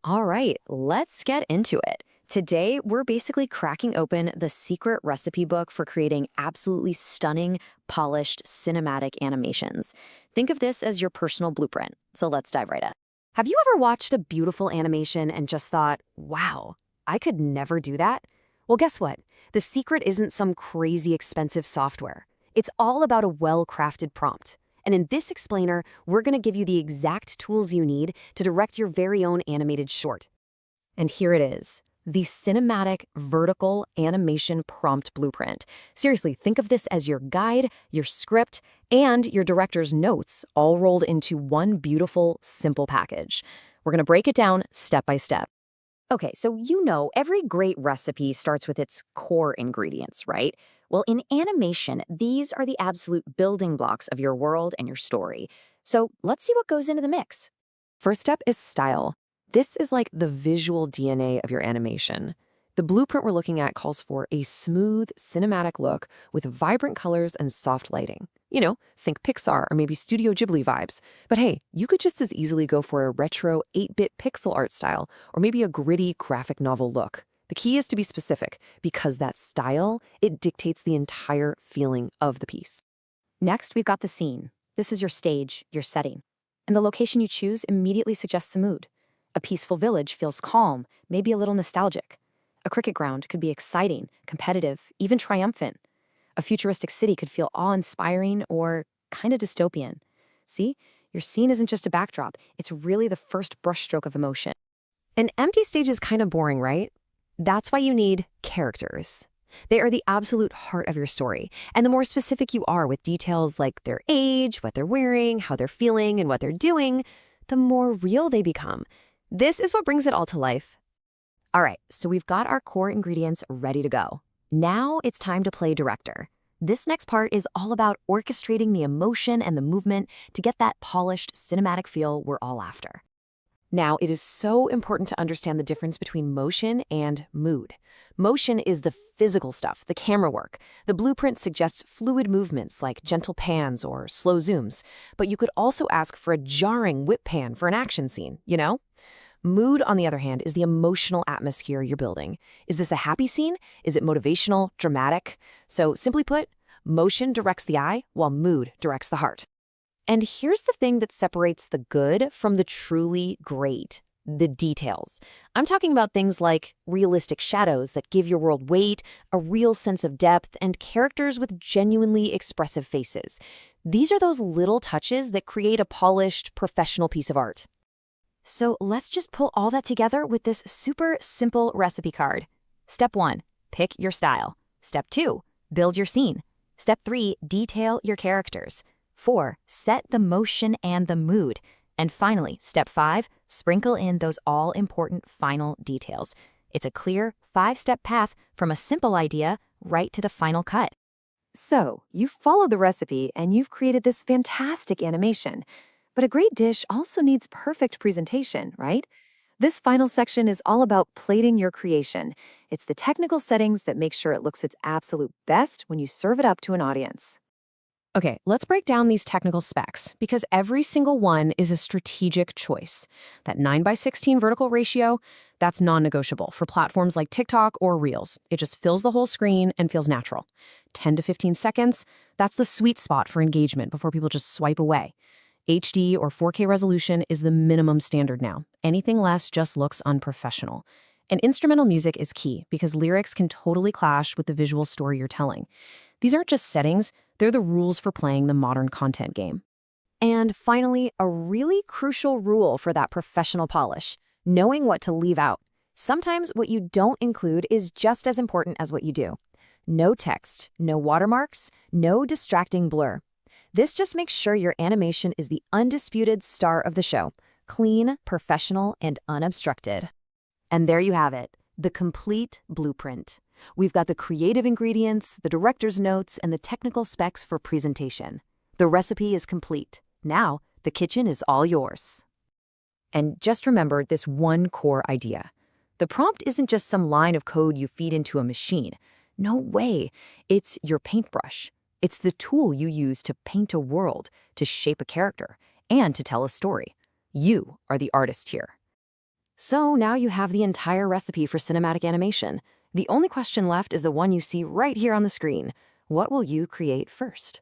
All right, let's get into it. Today, we're basically cracking open the secret recipe book for creating absolutely stunning, polished cinematic animations. Think of this as your personal blueprint. So let's dive right in. Have you ever watched a beautiful animation and just thought, wow, I could never do that? Well, guess what? The secret isn't some crazy expensive software. It's all about a well-crafted prompt. And in this explainer, we're going to give you the exact tools you need to direct your very own animated short. And here it is, the Cinematic Vertical Animation Prompt Blueprint. Seriously, think of this as your guide, your script, and your director's notes all rolled into one beautiful, simple package. We're going to break it down step by step. Okay, so every great recipe starts with its core ingredients, right? Well, in animation, these are the absolute building blocks of your world and your story. So let's see what goes into the mix. First step is style. This is like the visual DNA of your animation. The blueprint we're looking at calls for a smooth, cinematic look with vibrant colors and soft lighting. Think Pixar or maybe Studio Ghibli vibes. But hey, you could just as easily go for a retro 8-bit pixel art style or maybe a gritty graphic novel look. The key is to be specific because that style, it dictates the entire feeling of the piece. Next, we've got the scene. This is your stage, your setting. And the location you choose immediately suggests the mood. A peaceful village feels calm, maybe a little nostalgic. A cricket ground could be exciting, competitive, even triumphant. A futuristic city could feel awe-inspiring or kind of dystopian. See, your scene isn't just a backdrop, it's really the first brushstroke of emotion. An empty stage is kind of boring, right? That's why you need characters. They are the absolute heart of your story, and the more specific you are with details like their age, what they're wearing, how they're feeling, and what they're doing, the more real they become. This is what brings it all to life. All right, so we've got our core ingredients ready to go. Now it's time to play director. This next part is all about orchestrating the emotion and the movement to get that polished cinematic feel we're all after. Now, it is so important to understand the difference between motion and mood. Motion is the physical stuff, the camera work. The blueprint suggests fluid movements like gentle pans or slow zooms, but you could also ask for a jarring whip pan for an action scene. Mood, on the other hand, is the emotional atmosphere you're building. Is this a happy scene? Is it motivational, dramatic? So simply put, motion directs the eye while mood directs the heart. And here's the thing that separates the good from the truly great: the details. I'm talking about things like realistic shadows that give your world weight, a real sense of depth, and characters with genuinely expressive faces. These are those little touches that create a polished, professional piece of art. So let's just pull all that together with this super simple recipe card. Step 1, pick your style. Step 2, build your scene. Step 3, detail your characters. 4, set the motion and the mood. And finally, step 5, sprinkle in those all-important final details. It's a clear 5-step path from a simple idea right to the final cut. So, you've followed the recipe and you've created this fantastic animation. But a great dish also needs perfect presentation, right? This final section is all about plating your creation. It's the technical settings that make sure it looks its absolute best when you serve it up to an audience. Okay, let's break down these technical specs because every single one is a strategic choice. That 9:16 vertical ratio, that's non-negotiable for platforms like TikTok or Reels. It just fills the whole screen and feels natural. 10 to 15 seconds, that's the sweet spot for engagement before people just swipe away. HD or 4K resolution is the minimum standard now. Anything less just looks unprofessional. And instrumental music is key because lyrics can totally clash with the visual story you're telling. These aren't just settings, they're the rules for playing the modern content game. And finally, a really crucial rule for that professional polish: knowing what to leave out. Sometimes what you don't include is just as important as what you do. No text, no watermarks, no distracting blur. This just makes sure your animation is the undisputed star of the show: clean, professional, and unobstructed. And there you have it, the complete blueprint. We've got the creative ingredients, the director's notes, and the technical specs for presentation. The recipe is complete. Now, the kitchen is all yours. And just remember this one core idea. The prompt isn't just some line of code you feed into a machine. No way. It's your paintbrush. It's the tool you use to paint a world, to shape a character, and to tell a story. You are the artist here. So now you have the entire recipe for cinematic animation. The only question left is the one you see right here on the screen. What will you create first?